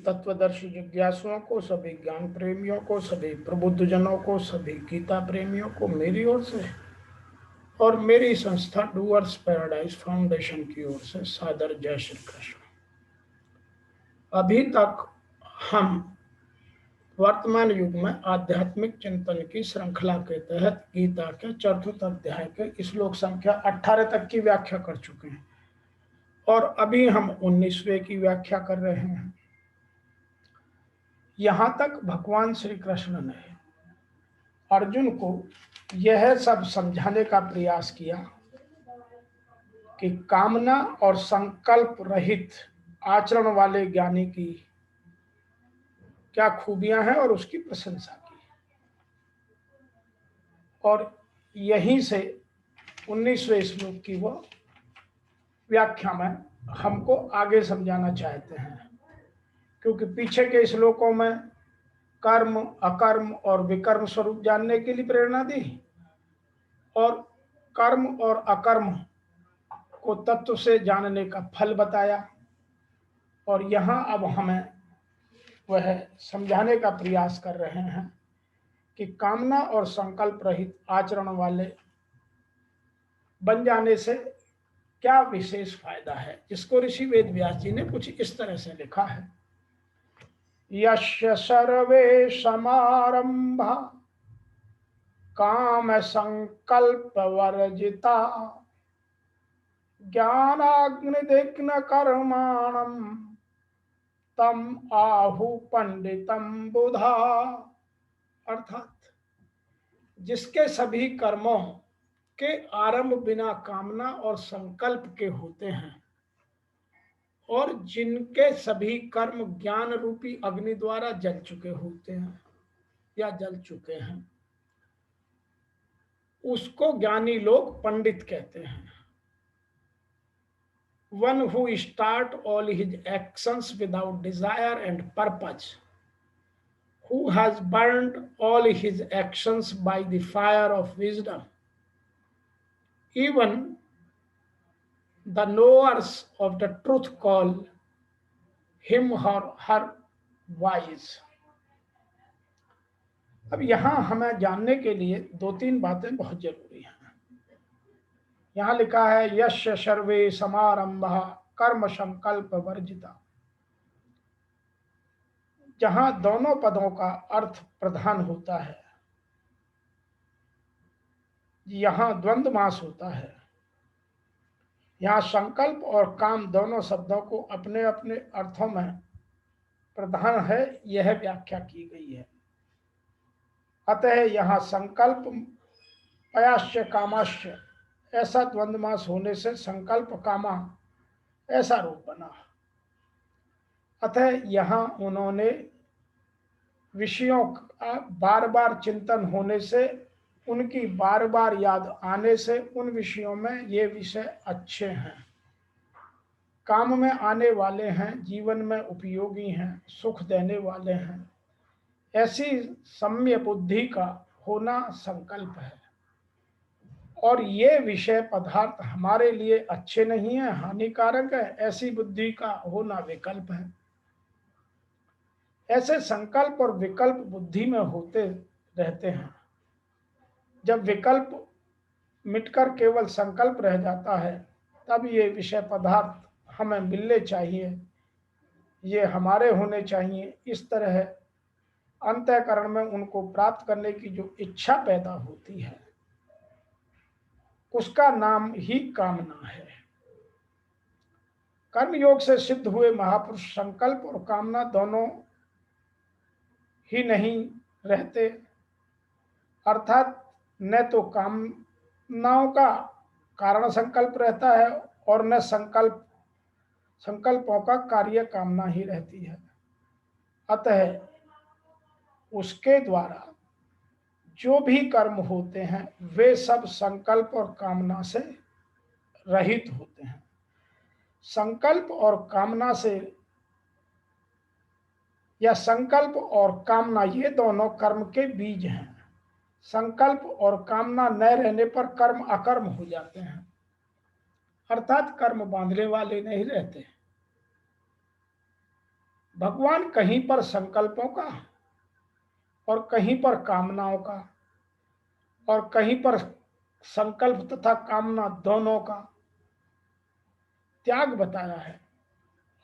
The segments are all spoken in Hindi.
तत्वदर्शी जिज्ञासुओं को, सभी ज्ञान प्रेमियों को, सभी प्रबुद्ध जनों को, सभी गीता प्रेमियों को मेरी ओर से और मेरी संस्था डूअर्स पैराडाइज फाउंडेशन की ओर से सादर जय श्री कृष्ण। अभी तक हम वर्तमान युग में आध्यात्मिक चिंतन की श्रृंखला के तहत गीता के चतुर्थ अध्याय के श्लोक संख्या 18 तक की व्याख्या कर चुके हैं और अभी हम 19वें की व्याख्या कर रहे हैं। यहां तक भगवान श्री कृष्ण ने अर्जुन को यह सब समझाने का प्रयास किया कि कामना और संकल्प रहित आचरण वाले ज्ञानी की क्या खूबियां हैं और उसकी प्रशंसा की। और यहीं से 19वें श्लोक की वो व्याख्या में हमको आगे समझाना चाहते हैं, क्योंकि पीछे के श्लोकों में कर्म, अकर्म और विकर्म स्वरूप जानने के लिए प्रेरणा दी और कर्म और अकर्म को तत्व से जानने का फल बताया। और यहाँ अब हमें वह समझाने का प्रयास कर रहे हैं कि कामना और संकल्प रहित आचरण वाले बन जाने से क्या विशेष फायदा है, जिसको ऋषि वेद व्यास जी ने कुछ इस तरह से लिखा है। यस्य सर्वे समारंभा काम संकल्प वर्जिता ज्ञानाग्निदिग्न कर्माणम तम आहु पंडितम बुधा। अर्थात जिसके सभी कर्मों के आरंभ बिना कामना और संकल्प के होते हैं और जिनके सभी कर्म ज्ञान रूपी अग्नि द्वारा जल चुके होते हैं या जल चुके हैं, उसको ज्ञानी लोग पंडित कहते हैं। One who start all his actions without desire and purpose, who has burned all his actions by the fire of wisdom. Even the knowers of the truth call him or her wise. अब यहाँ हमें जानने के लिए दो तीन बातें बहुत जरूरी हैं। यहाँ लिखा है यश सर्वे समारंभ कर्म संकल्प वर्जिता। जहां दोनों पदों का अर्थ प्रधान होता है, यहाँ द्वंद्वमास होता है। यहाँ संकल्प और काम दोनों शब्दों को अपने अपने अर्थों में प्रधान है, यह व्याख्या की गई है। अतः यहाँ संकल्प पयाश्य कामाश्य ऐसा द्वंद्वमास होने से संकल्प कामा ऐसा रूप बना। अतः यहाँ उन्होंने विषयों का बार बार चिंतन होने से, उनकी बार बार याद आने से उन विषयों में ये विषय अच्छे हैं, काम में आने वाले हैं, जीवन में उपयोगी हैं, सुख देने वाले हैं, ऐसी सम्य बुद्धि का होना संकल्प है। और ये विषय पदार्थ हमारे लिए अच्छे नहीं है, हानिकारक है, ऐसी बुद्धि का होना विकल्प है। ऐसे संकल्प और विकल्प बुद्धि में होते रहते हैं। जब विकल्प मिटकर केवल संकल्प रह जाता है, तब ये विषय पदार्थ हमें मिलने चाहिए, ये हमारे होने चाहिए, इस तरह अंतःकरण में उनको प्राप्त करने की जो इच्छा पैदा होती है, उसका नाम ही कामना है। कर्मयोग से सिद्ध हुए महापुरुष संकल्प और कामना दोनों ही नहीं रहते, अर्थात न तो कामनाओं का कारण संकल्प रहता है और न संकल्पों का कार्य कामना ही रहती है। अतः उसके द्वारा जो भी कर्म होते हैं वे सब संकल्प और कामना से रहित होते हैं। संकल्प और कामना से या संकल्प और कामना ये दोनों कर्म के बीज हैं। संकल्प और कामना न रहने पर कर्म अकर्म हो जाते हैं, अर्थात कर्म बांधने वाले नहीं रहते। भगवान कहीं पर संकल्पों का और कहीं पर कामनाओं का और कहीं पर संकल्प तथा कामना दोनों का त्याग बताया है।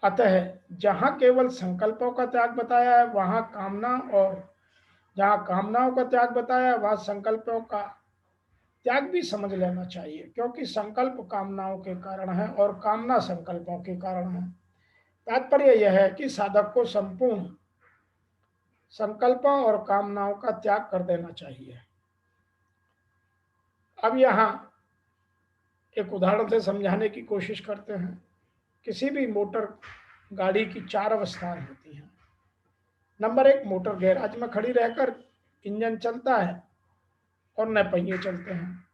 अतः जहां केवल संकल्पों का त्याग बताया है वहां कामना, और जहां कामनाओं का त्याग बताया है वहां संकल्पों का त्याग भी समझ लेना चाहिए, क्योंकि संकल्प कामनाओं के कारण है और कामना संकल्पों के कारण है। तात्पर्य यह है कि साधक को संपूर्ण संकल्पों और कामनाओं का त्याग कर देना चाहिए। अब यहाँ एक उदाहरण से समझाने की कोशिश करते हैं। किसी भी मोटर गाड़ी की 4 अवस्थाएं होती हैं। नंबर 1, मोटर गैराज में खड़ी रहकर इंजन चलता है और न पहिए चलते हैं।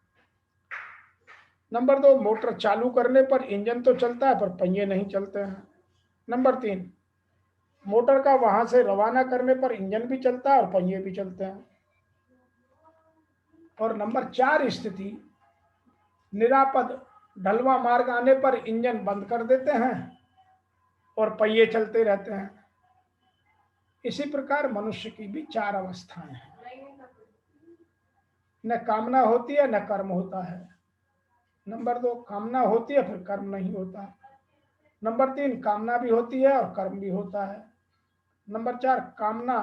नंबर 2, मोटर चालू करने पर इंजन तो चलता है पर पहिए नहीं चलते हैं। नंबर 3, मोटर का वहां से रवाना करने पर इंजन भी चलता है और पहिए भी चलते हैं। और नंबर 4 स्थिति, निरापद ढलवा मार्ग आने पर इंजन बंद कर देते हैं और पहिए चलते रहते हैं। इसी प्रकार मनुष्य की भी 4 अवस्थाएं हैं। न कामना होती है न कर्म होता है। नंबर 2, कामना होती है फिर कर्म नहीं होता। नंबर 3, कामना भी होती है और कर्म भी होता है। नंबर 4, कामना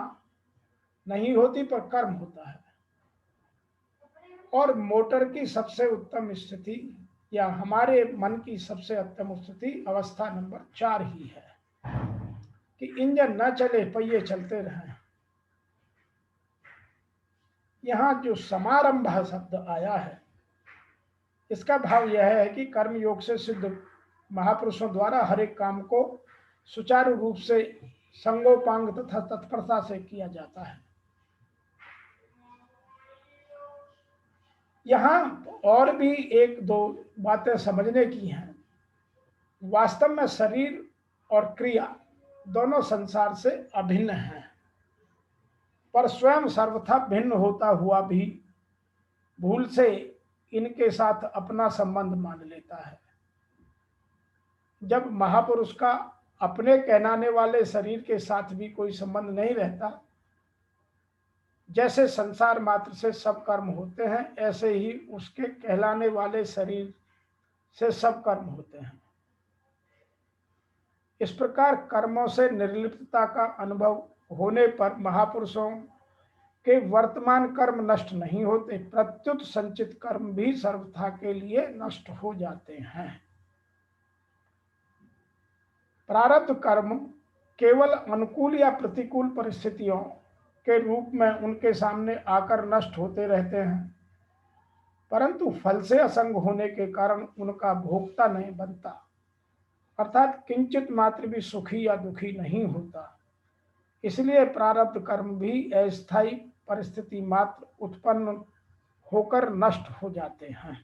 नहीं होती पर कर्म होता है। और मोटर की सबसे उत्तम स्थिति या हमारे मन की सबसे उत्तम स्थिति अवस्था नंबर 4 ही है कि इंजन न चले, पहिए चलते रहें। यहाँ जो समारंभ शब्द आया है इसका भाव यह है कि कर्म योग से सिद्ध महापुरुषों द्वारा हर एक काम को सुचारू रूप से संगोपांग तथा तत्परता से किया जाता है। यहाँ और भी 1-2 बातें समझने की हैं। वास्तव में शरीर और क्रिया दोनों संसार से अभिन्न हैं, पर स्वयं सर्वथा भिन्न होता हुआ भी भूल से इनके साथ अपना संबंध मान लेता है। जब महापुरुष का अपने कहलाने वाले शरीर के साथ भी कोई संबंध नहीं रहता, जैसे संसार मात्र से सब कर्म होते हैं ऐसे ही उसके कहलाने वाले शरीर से सब कर्म होते हैं। इस प्रकार कर्मों से निर्लिप्तता का अनुभव होने पर महापुरुषों के वर्तमान कर्म नष्ट नहीं होते, प्रत्युत संचित कर्म भी सर्वथा के लिए नष्ट हो जाते हैं। प्रारब्ध कर्म केवल अनुकूल या प्रतिकूल परिस्थितियों के रूप में उनके सामने आकर नष्ट होते रहते हैं, परंतु फल से असंग होने के कारण उनका भोक्ता नहीं बनता, अर्थात किंचित मात्र भी सुखी या दुखी नहीं होता। इसलिए प्रारब्ध कर्म भी अस्थायी परिस्थिति मात्र उत्पन्न होकर नष्ट हो जाते हैं।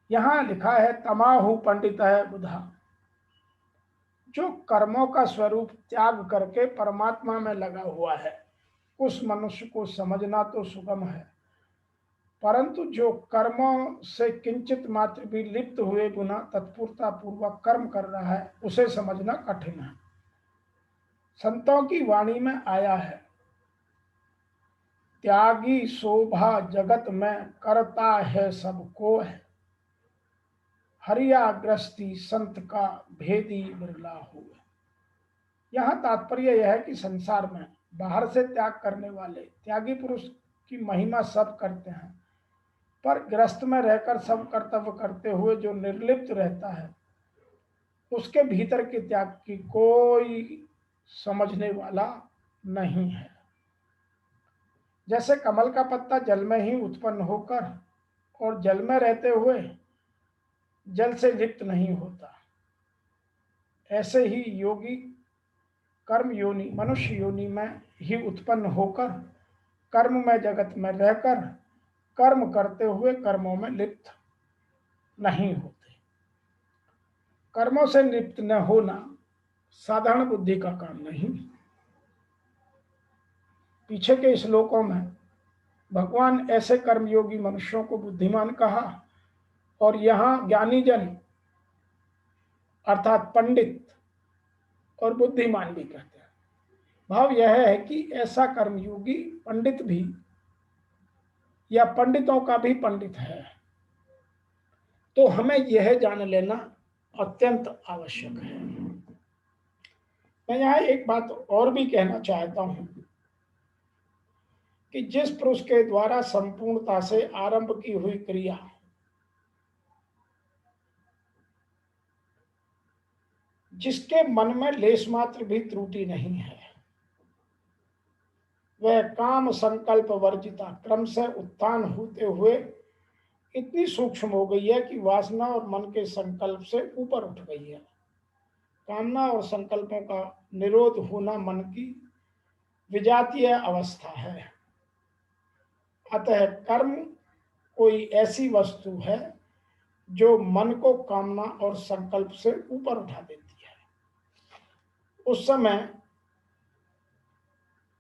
यहाँ लिखा है तमाहु पंडित है बुधा। जो कर्मों का स्वरूप त्याग करके परमात्मा में लगा हुआ है उस मनुष्य को समझना तो सुगम है, परंतु जो कर्मों से किंचित मात्र भी लिप्त हुए बिना तत्परता पूर्वक कर्म कर रहा है उसे समझना कठिन है। संतों की वाणी में आया है, त्यागी शोभा जगत में करता है सबको है, हरियाग्रस्ती संत का भेदी बिरला हुए। यहाँ तात्पर्य यह है कि संसार में बाहर से त्याग करने वाले त्यागी पुरुष की महिमा सब करते हैं, पर गृहस्थ में रहकर सब कर्तव्य करते हुए जो निर्लिप्त रहता है उसके भीतर के त्याग की कोई समझने वाला नहीं है। जैसे कमल का पत्ता जल में ही उत्पन्न होकर और जल में रहते हुए जल से लिप्त नहीं होता, ऐसे ही योगी कर्म योनि मनुष्य योनि में ही उत्पन्न होकर कर्म में जगत में रहकर कर्म करते हुए कर्मों में लिप्त नहीं होते। कर्मों से लिप्त न होना साधारण बुद्धि का काम नहीं। पीछे के श्लोकों में भगवान ऐसे कर्मयोगी मनुष्यों को बुद्धिमान कहा और यहाँ ज्ञानी जन अर्थात पंडित और बुद्धिमान भी कहते हैं। भाव यह है कि ऐसा कर्मयोगी पंडित भी या पंडितों का भी पंडित है। तो हमें यह जान लेना अत्यंत आवश्यक है। मैं यहाँ एक बात और भी कहना चाहता हूं कि जिस पुरुष के द्वारा संपूर्णता से आरंभ की हुई क्रिया जिसके मन में लेश मात्र भी त्रुटि नहीं है, वह काम संकल्प वर्जिता क्रम से उत्थान होते हुए इतनी सूक्ष्म हो गई है कि वासना और मन के संकल्प से ऊपर उठ गई है। कामना और संकल्पों का निरोध होना मन की विजातीय अवस्था है। अतः कर्म कोई ऐसी वस्तु है जो मन को कामना और संकल्प से ऊपर उठा देती है। उस समय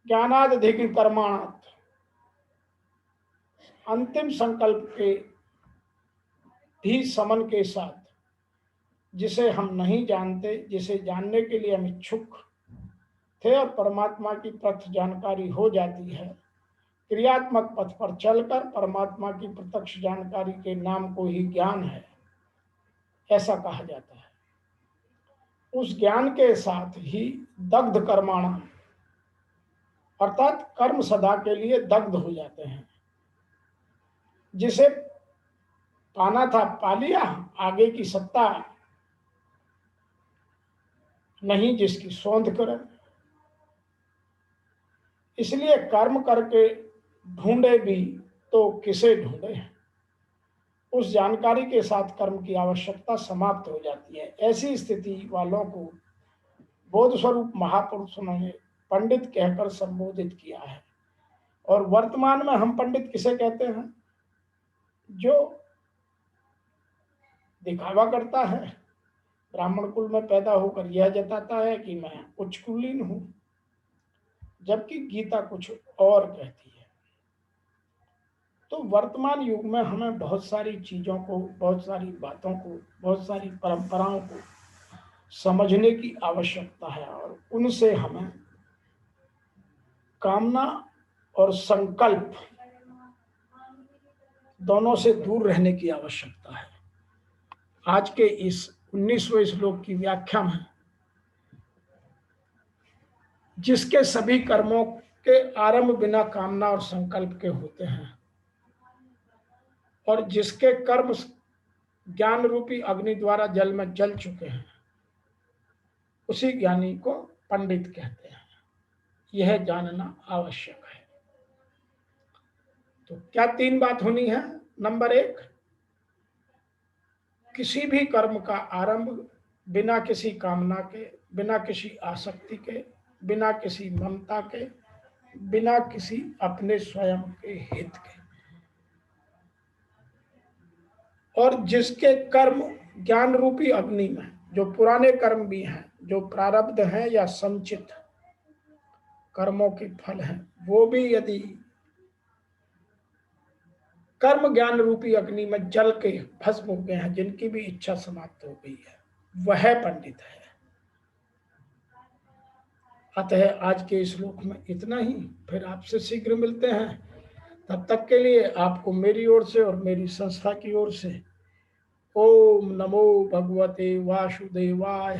ज्ञानादधिक कर्माणात् अंतिम संकल्प के भी समन के साथ, जिसे हम नहीं जानते, जिसे जानने के लिए हम इच्छुक थे और परमात्मा की प्रत्यक्ष जानकारी हो जाती है, क्रियात्मक पथ पर चलकर परमात्मा की प्रत्यक्ष जानकारी के नाम को ही ज्ञान है, ऐसा कहा जाता है। उस ज्ञान के साथ ही दग्ध कर्माणा अर्थात कर्म सदा के लिए दग्ध हो जाते हैं। जिसे पाना था पा लिया, आगे की सत्ता नहीं जिसकी सौंध करे। इसलिए कर्म करके ढूंढे भी तो किसे ढूंढे, उस जानकारी के साथ कर्म की आवश्यकता समाप्त हो जाती है। ऐसी स्थिति वालों को बोध स्वरूप महापुरुषों ने पंडित कहकर संबोधित किया है। और वर्तमान में हम पंडित किसे कहते हैं? जो दिखावा करता है, ब्राह्मण कुल में पैदा होकर यह जताता है कि मैं उच्च कुलीन हूं, जबकि गीता कुछ और कहती है। तो वर्तमान युग में हमें बहुत सारी चीजों को, बहुत सारी बातों को, बहुत सारी परंपराओं को समझने की आवश्यकता है और उनसे हमें कामना और संकल्प दोनों से दूर रहने की आवश्यकता है। आज के इस 19वें श्लोक की व्याख्या में, जिसके सभी कर्मों के आरंभ बिना कामना और संकल्प के होते हैं और जिसके कर्म ज्ञान रूपी अग्नि द्वारा जल में जल चुके हैं, उसी ज्ञानी को पंडित कहते हैं। यह जानना आवश्यक है। तो क्या 3 बात होनी है? नंबर 1, किसी भी कर्म का आरंभ बिना किसी कामना के, बिना किसी आसक्ति के, बिना किसी ममता के, बिना किसी अपने स्वयं के हित के, और जिसके कर्म ज्ञान रूपी अग्नि में, जो पुराने कर्म भी हैं, जो प्रारब्ध हैं या संचित कर्मों के फल हैं, वो भी यदि कर्म ज्ञान रूपी अग्नि में जल के भस्म हो गए हैं, जिनकी भी इच्छा समाप्त हो गई है, वह पंडित है। अतः आज के श्लोक में इतना ही। फिर आपसे शीघ्र मिलते हैं। तब तक के लिए आपको मेरी ओर से और मेरी संस्था की ओर से ओम नमो भगवते वासुदेवाय।